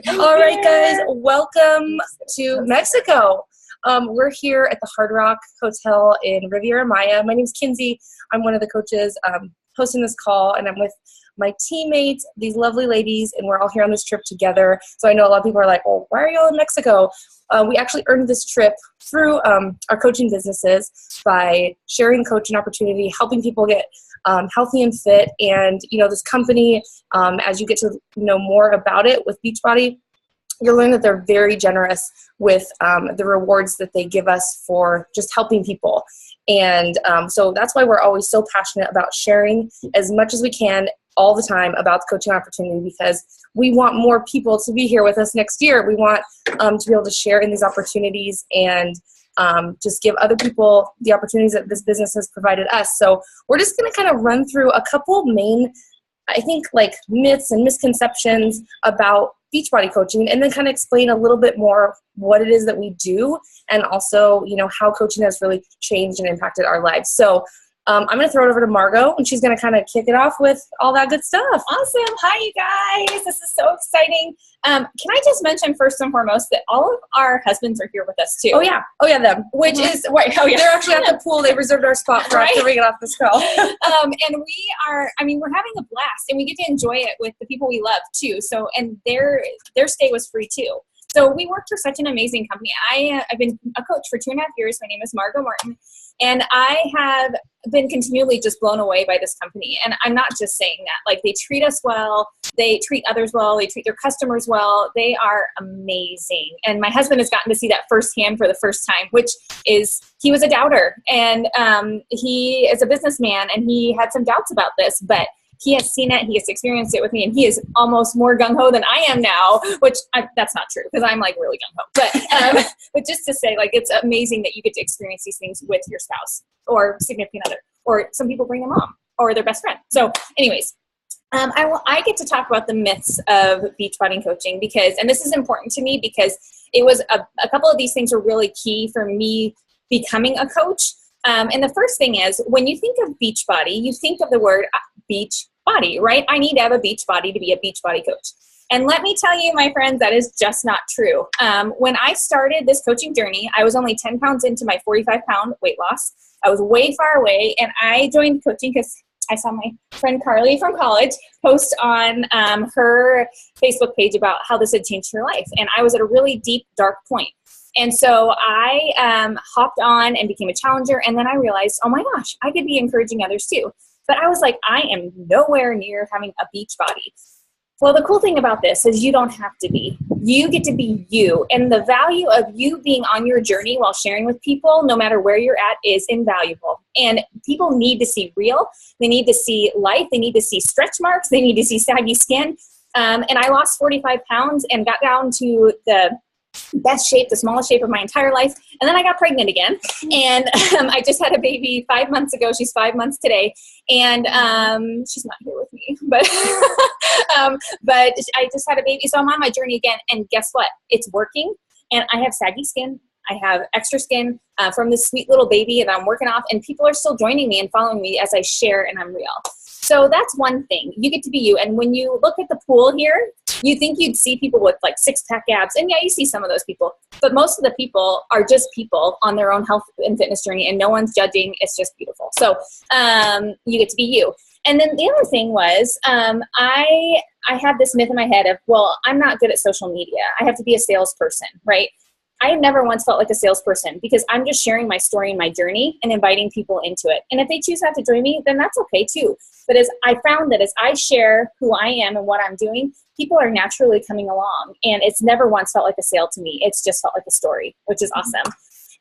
All right, guys, welcome to Mexico. We're here at the Hard Rock Hotel in Riviera Maya. My name's Kinsey. I'm one of the coaches hosting this call, and I'm with my teammates, these lovely ladies, and we're all here on this trip together. So I know a lot of people are like, well, why are y'all in Mexico? We actually earned this trip through our coaching businesses by sharing coaching opportunity, helping people get healthy and fit. And, you know, this company, as you get to know more about it with Beachbody, you'll learn that they're very generous with the rewards that they give us for just helping people. And so that's why we're always so passionate about sharing as much as we can all the time about the coaching opportunity, because we want more people to be here with us next year. We want to be able to share in these opportunities and just give other people the opportunities that this business has provided us. So we're just going to kind of run through a couple main, I think, like myths and misconceptions about Beachbody coaching, and then kind of explain a little bit more what it is that we do, and also, you know, how coaching has really changed and impacted our lives. So I'm going to throw it over to Margot, and she's going to kind of kick it off with all that good stuff. Awesome. Hi, you guys. This is so exciting. Can I just mention first and foremost that all of our husbands are here with us too? Oh, yeah, them. Which is, wait, oh, yeah. They're actually at the pool. They reserved our spot for after we get off this call. And we are, we're having a blast, and we get to enjoy it with the people we love too. So, and their stay was free too. So we work for such an amazing company. I've been a coach for 2.5 years. My name is Margot Martin, and I have been continually just blown away by this company. And I'm not just saying that. Like, they treat us well. They treat others well. They treat their customers well. They are amazing. And my husband has gotten to see that firsthand for the first time, which is, he was a doubter. And he is a businessman, and he had some doubts about this, but he has seen it, he has experienced it with me, and he is almost more gung-ho than I am now, which that's not true, because I'm like really gung-ho. But just to say, like, it's amazing that you get to experience these things with your spouse or significant other, or some people bring their mom or their best friend. So anyways, I get to talk about the myths of Beachbody coaching, because, and this is important to me because it was a couple of these things were really key for me becoming a coach. And the first thing is, when you think of Beachbody, you think of the word beach body, right? I need to have a beach body to be a Beachbody coach. And let me tell you, my friends, that is just not true. When I started this coaching journey, I was only 10 pounds into my 45-pound weight loss. I was way far away, and I joined coaching because I saw my friend Carly from college post on her Facebook page about how this had changed her life. And I was at a really deep, dark point. And so I hopped on and became a challenger. And then I realized, oh my gosh, I could be encouraging others too. But I was like, I am nowhere near having a beach body. Well, the cool thing about this is you don't have to be. You get to be you. And the value of you being on your journey while sharing with people, no matter where you're at, is invaluable. And people need to see real. They need to see life. They need to see stretch marks. They need to see saggy skin. And I lost 45 pounds and got down to the best shape, the smallest shape of my entire life. And then I got pregnant again. And I just had a baby 5 months ago. She's 5 months today. And she's not here with me, but I just had a baby. So I'm on my journey again. And guess what? It's working. And I have saggy skin. I have extra skin from this sweet little baby that I'm working off. And people are still joining me and following me as I share, and I'm real. So that's one thing. You get to be you. And when you look at the pool here, you think you'd see people with like six-pack abs. And yeah, you see some of those people. But most of the people are just people on their own health and fitness journey, and no one's judging. It's just beautiful. So you get to be you. And then the other thing was I had this myth in my head of, well, I'm not good at social media. I have to be a salesperson, right? I never once felt like a salesperson, because I'm just sharing my story and my journey and inviting people into it. And if they choose not to join me, then that's okay too. But as I found that as I share who I am and what I'm doing, people are naturally coming along. And it's never once felt like a sale to me. It's just felt like a story, which is awesome.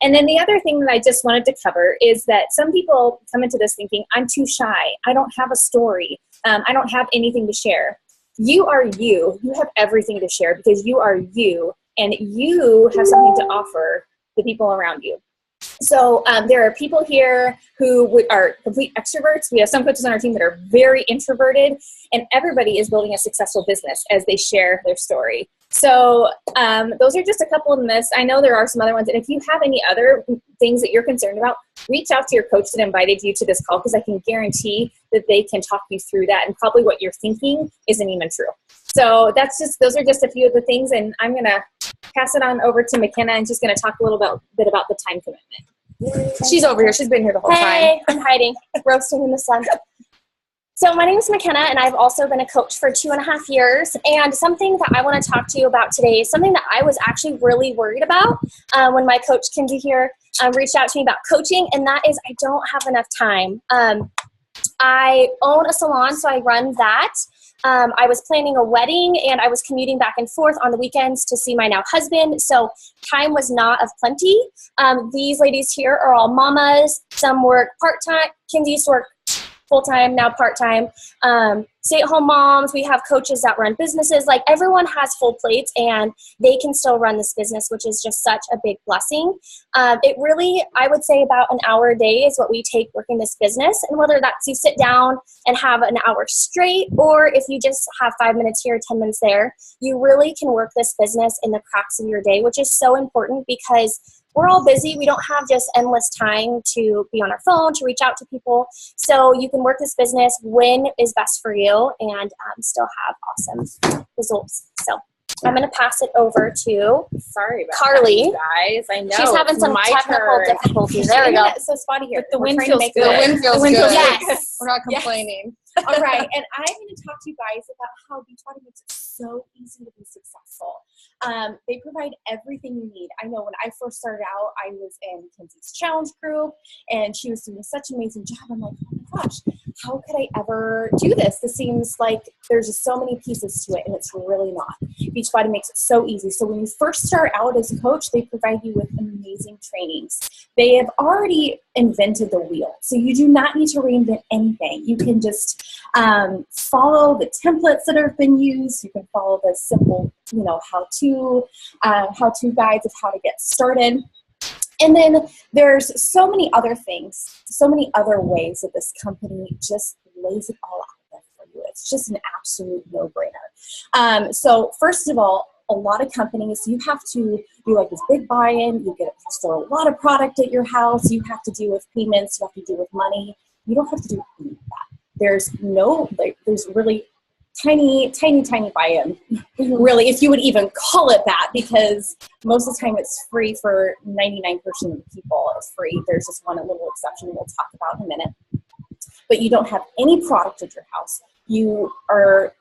And then the other thing that I just wanted to cover is that some people come into this thinking, I'm too shy. I don't have a story. I don't have anything to share. You are you. You have everything to share, because you are you. And you have something to offer the people around you. So there are people here who are complete extroverts. We have some coaches on our team that are very introverted, and everybody is building a successful business as they share their story. So those are just a couple of myths. I know there are some other ones. And if you have any other things that you're concerned about, reach out to your coach that invited you to this call, because I can guarantee that they can talk you through that. And probably what you're thinking isn't even true. So those are just a few of the things, and I'm going to pass it on over to McKenna, and she's going to talk a little bit about the time commitment. She's over here. She's been here the whole time. Hey, I'm hiding, roasting in the sun. So my name is McKenna, and I've also been a coach for 2.5 years. And something that I want to talk to you about today is something that I was actually really worried about when my coach Kinsey here reached out to me about coaching, and that is I don't have enough time. I own a salon, so I run that. I was planning a wedding, and I was commuting back and forth on the weekends to see my now husband, so time was not of plenty. These ladies here are all mamas. Some work part-time. Kinsey used to work full-time, now part-time. Stay-at-home moms. We have coaches that run businesses. Like, everyone has full plates, and they can still run this business, which is just such a big blessing. It really, I would say about an hour a day is what we take working this business. And whether that's you sit down and have an hour straight, or if you just have 5 minutes here, 10 minutes there, you really can work this business in the cracks of your day, which is so important because we're all busy. We don't have just endless time to be on our phone, to reach out to people. So you can work this business when is best for you and still have awesome results. So I'm going to pass it over to Carly. Guys, I know. She's having some technical difficulties. There we go. It's so spotty here. The wind feels good. The wind feels good. Yes. We're not complaining. All right, and I'm going to talk to you guys about how Beachbody makes it so easy to be successful. They provide everything you need. I know when I first started out, I was in Kinsey's challenge group, and she was doing such an amazing job. I'm like, oh my gosh, how could I ever do this? This seems like there's just so many pieces to it, and it's really not. Beachbody makes it so easy. So when you first start out as a coach, they provide you with amazing trainings. They have already invented the wheel, so you do not need to reinvent anything. You can just follow the templates that have been used. You can follow the simple, how-to guides of how to get started. And then there's so many other things, so many other ways that this company just lays it all out there for you. It's just an absolute no-brainer. So first of all, a lot of companies, you have to do like this big buy-in. You get to store a lot of product at your house. You have to deal with payments. You have to deal with money. You don't have to do any of that. There's really tiny buy-in, really, if you would even call it that, because most of the time it's free for 99% of the people. It's free. There's just one little exception we'll talk about in a minute. But you don't have any product at your house. You are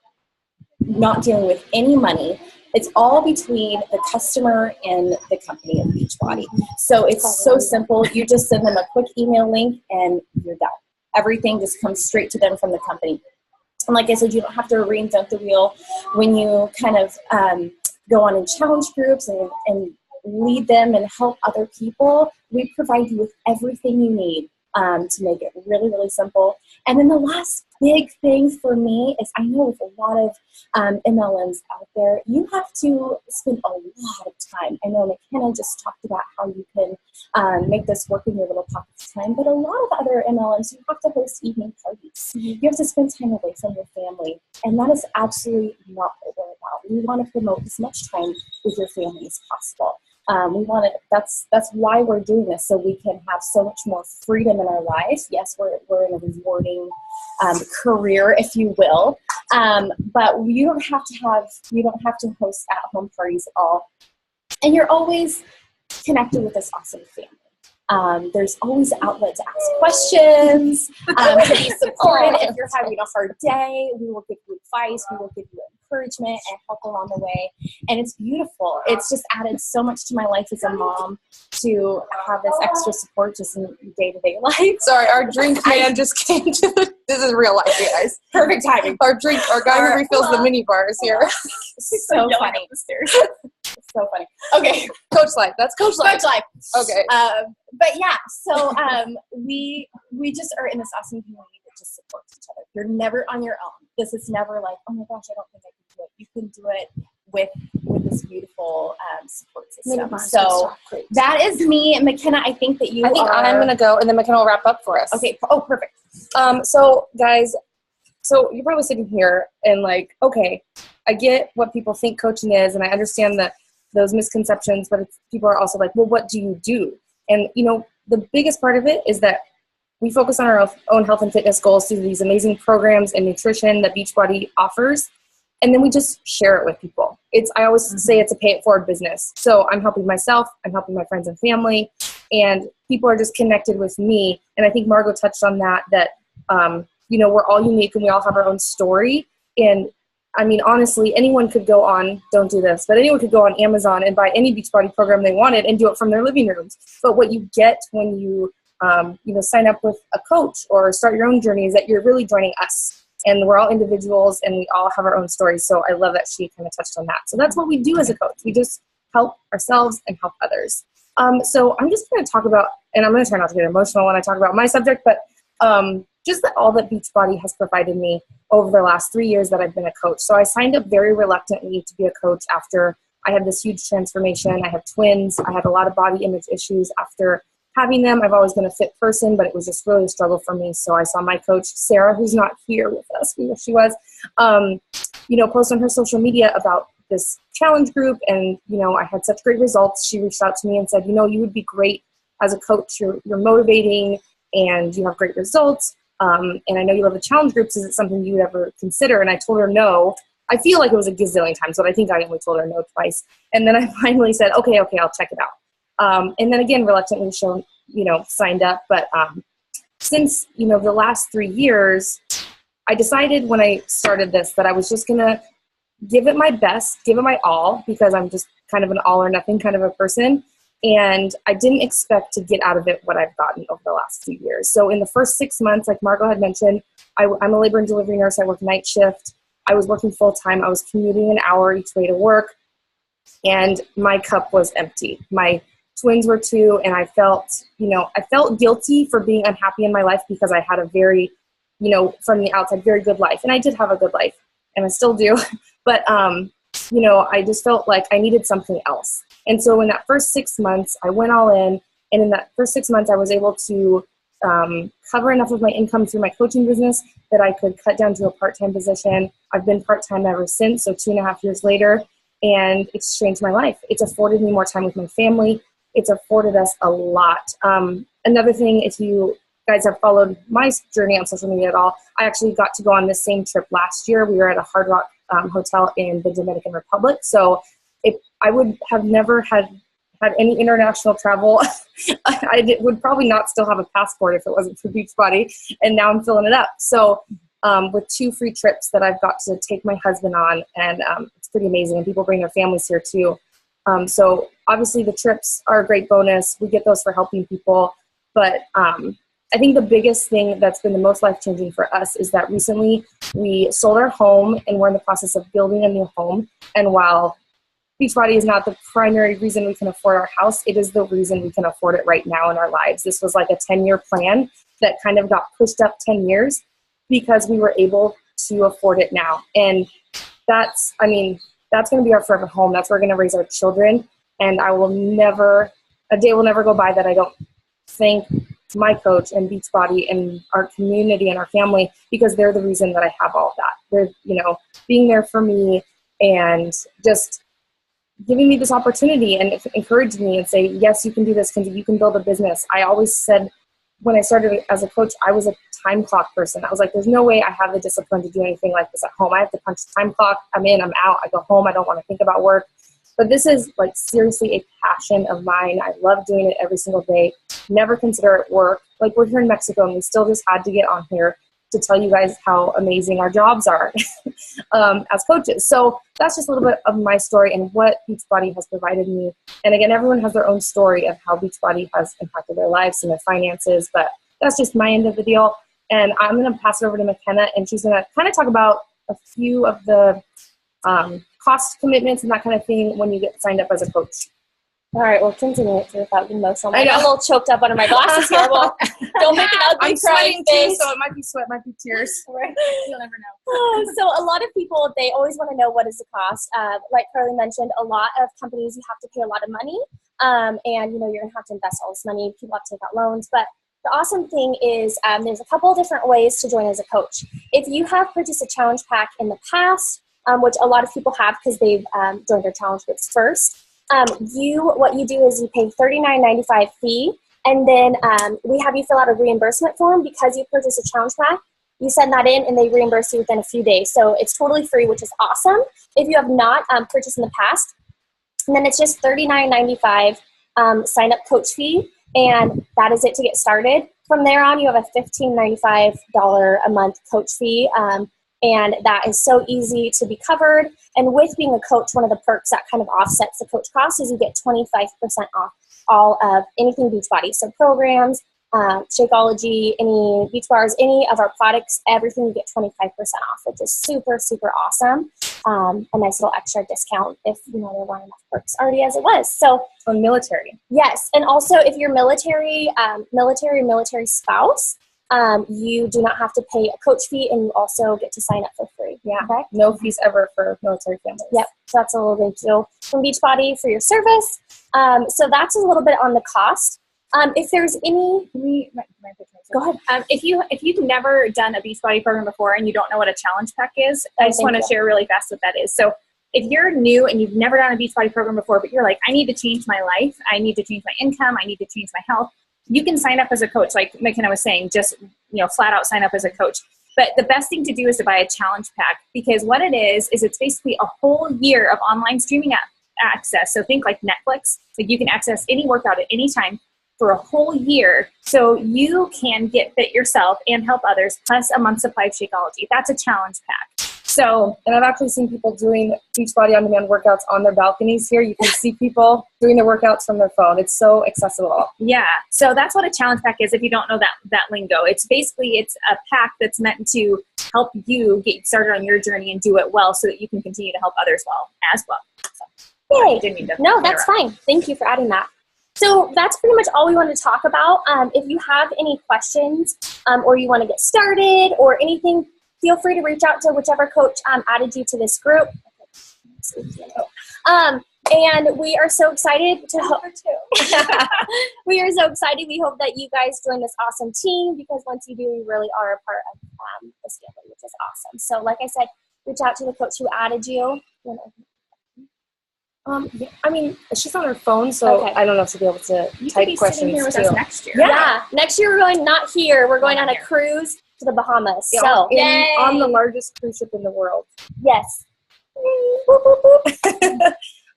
not dealing with any money. It's all between the customer and the company of Beachbody. So it's so simple. You just send them a quick email link and you're done. Everything just comes straight to them from the company. And like I said, you don't have to reinvent the wheel when you kind of go on in challenge groups and lead them and help other people. We provide you with everything you need to make it really, really simple. And then the last big thing for me is, I know with a lot of MLMs out there, you have to spend a lot of time. I know McKenna just talked about how you can make this work in your little pockets of time, but a lot of other MLMs, you have to host evening parties. You have to spend time away from your family, and that is absolutely not what we're about. We want to promote as much time with your family as possible. That's why we're doing this, so we can have so much more freedom in our lives. Yes, we're in a rewarding career, if you will, but you don't have to host at-home parties at all, and you're always connected with this awesome family. There's always an outlet to ask questions, to be supported. If you're having a hard day, we will give you advice, we will give you encouragement and help along the way. And it's beautiful. It's just added so much to my life as a mom to have this extra support just in day-to-day life. Sorry, our drink man just came to this is real life, you guys. Perfect timing. Our guy who refills the mini bars here. So funny. So funny. Okay. Coach Life. That's Coach Life. Coach Life. Okay. But yeah, so we just are in this awesome community that just supports each other. You're never on your own. This is never like, oh my gosh, I don't think I can do it. You can do it with this beautiful support system. So that is me, McKenna. I think I'm going to go, and then McKenna will wrap up for us. Okay. Oh, perfect. So guys, you're probably sitting here and like, okay, I get what people think coaching is, and I understand that those misconceptions, but people are also like, well, what do you do? And, the biggest part of it is that we focus on our own health and fitness goals through these amazing programs and nutrition that Beachbody offers. And then we just share it with people. I always say it's a pay it forward business. So I'm helping myself, I'm helping my friends and family, and people are just connected with me. And I think Margot touched on that, we're all unique and we all have our own story. And I mean, honestly, anyone could go on, don't do this, but anyone could go on Amazon and buy any Beachbody program they wanted and do it from their living rooms. But what you get when you, sign up with a coach or start your own journey is that you're really joining us. And we're all individuals and we all have our own stories. So I love that she kind of touched on that. So that's what we do as a coach. We just help ourselves and help others. So I'm just going to talk about, and I'm going to try not to get emotional when I talk about my subject, but just all that Beachbody has provided me over the last 3 years that I've been a coach. So I signed up very reluctantly to be a coach after I had this huge transformation. I have twins. I had a lot of body image issues after having them. I've always been a fit person, but it was just really a struggle for me. So I saw my coach, Sarah, who's not here with us, we wish she was, post on her social media about this challenge group. And, I had such great results. She reached out to me and said, you would be great as a coach. You're motivating and you have great results. And I know you love the challenge groups. Is it something you would ever consider? And I told her no. I feel like it was a gazillion times, but I think I only told her no twice. And then I finally said, okay, I'll check it out. And then again, reluctantly signed up. But since, the last 3 years, I decided when I started this that I was just going to give it my best, give it my all, because I'm just kind of an all or nothing kind of a person. And I didn't expect to get out of it what I've gotten over the last few years. So in the first 6 months, like Margot had mentioned, I'm a labor and delivery nurse. I work night shift. I was working full time. I was commuting an hour each way to work. And my cup was empty. My twins were 2, and I felt guilty for being unhappy in my life because I had a very, from the outside, very good life. And I did have a good life, and I still do. But, I just felt like I needed something else. And so in that first 6 months, I went all in. And in that first 6 months, I was able to cover enough of my income through my coaching business that I could cut down to a part-time position. I've been part-time ever since, so 2.5 years later. And it's changed my life. It's afforded me more time with my family. It's afforded us a lot. Another thing, if you guys have followed my journey on social media at all, I actually got to go on this same trip last year. We were at a Hard Rock hotel in the Dominican Republic. So if I would have never had any international travel, I would probably not still have a passport if it wasn't for Beachbody. And now I'm filling it up. So with 2 free trips that I've got to take my husband on, and it's pretty amazing. And people bring their families here too. So obviously the trips are a great bonus. We get those for helping people. But I think the biggest thing that's been the most life-changing for us is that recently we sold our home and we're in the process of building a new home. And while Beachbody is not the primary reason we can afford our house, it is the reason we can afford it right now in our lives. This was like a 10-year plan that kind of got pushed up 10 years because we were able to afford it now. And that's going to be our forever home. That's where we're going to raise our children. And a day will never go by that I don't thank my coach and Beachbody and our community and our family, because they're the reason that I have all of that. They're, being there for me and just giving me this opportunity and encouraging me and say, yes, you can do this, you can build a business. I always said when I started as a coach, I was a time clock person. I was like, there's no way I have the discipline to do anything like this at home. I have to punch the time clock. I'm in, I'm out. I go home. I don't want to think about work. But this is like seriously a passion of mine. I love doing it every single day. Never consider it work. Like, we're here in Mexico and we still just had to get on here to tell you guys how amazing our jobs are as coaches. So that's just a little bit of my story and what Beachbody has provided me. And again, everyone has their own story of how Beachbody has impacted their lives and their finances, but that's just my end of the deal. And I'm going to pass it over to McKenna, and she's going to kind of talk about a few of the cost commitments and that kind of thing when you get signed up as a coach. All right, well, continue it without being emotional. I got a little choked up under my glasses here. Well, don't make an ugly I'm crying sweating face. too, so it might be sweat, might be tears. Right. You'll never know. So a lot of people, they always want to know what is the cost. Like Carly mentioned, a lot of companies, you have to pay a lot of money. And, you're going to have to invest all this money. People have to take out loans. But the awesome thing is there's a couple of different ways to join as a coach. If you have purchased a challenge pack in the past, which a lot of people have because they've joined their challenge groups first, what you do is you pay $39.95 fee, and then we have you fill out a reimbursement form because you purchased a challenge pack. You send that in, and they reimburse you within a few days. So it's totally free, which is awesome. If you have not purchased in the past, and then it's just $39.95 sign-up coach fee, and that is it to get started. From there on, you have a $15.95 a month coach fee, and that is so easy to be covered. And with being a coach, one of the perks that kind of offsets the coach cost is you get 25% off all of anything Beachbody. So programs, Shakeology, any beach bars, any of our products, everything you get 25% off, which is super, super awesome. A nice little extra discount if there weren't enough perks already as it was. So on military. Yes, and also if you're military spouse, you do not have to pay a coach fee, and you also get to sign up for free. Yeah, okay? No fees ever for military families. Yep, so that's a little thank you from Beachbody for your service. So that's a little bit on the cost. If there's any, go ahead. If you've never done a Beachbody program before and you don't know what a challenge pack is, I just want to share really fast what that is. So if you're new and you've never done a Beachbody program before, but you're like, I need to change my life, I need to change my income, I need to change my health, you can sign up as a coach, like McKenna was saying, just flat out sign up as a coach. But the best thing to do is to buy a challenge pack, because what it is it's basically a whole year of online streaming access. So think like Netflix, like you can access any workout at any time for a whole year, so you can get fit yourself and help others, plus a month's supply of Shakeology. That's a challenge pack. So, and I've actually seen people doing Beachbody On Demand workouts on their balconies here. You can see people doing their workouts from their phone. It's so accessible. Yeah. So that's what a challenge pack is if you don't know that lingo. It's a pack that's meant to help you get started on your journey and do it well so that you can continue to help others as well. So, yay. No, that's fine. Thank you for adding that. So that's pretty much all we want to talk about. If you have any questions or you want to get started or anything, feel free to reach out to whichever coach added you to this group. And we are so excited we are so excited. We hope that you guys join this awesome team, because once you do, you really are a part of this family, which is awesome. So like I said, reach out to the coach who added you. Yeah, I mean, she's on her phone, so okay. I don't know if she'll be able to type questions here with us next year. Yeah, next year we're going not here. We're going on a cruise to the Bahamas. Yeah, so on the largest cruise ship in the world. Yes.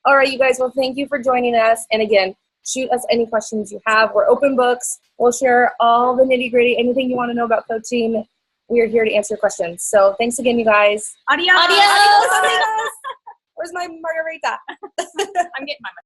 All right, you guys. Well, thank you for joining us. And again, shoot us any questions you have. We're open books. We'll share all the nitty gritty. Anything you want to know about coaching, we are here to answer your questions. So thanks again, you guys. Adios. Adios. Where's my margarita? I'm getting my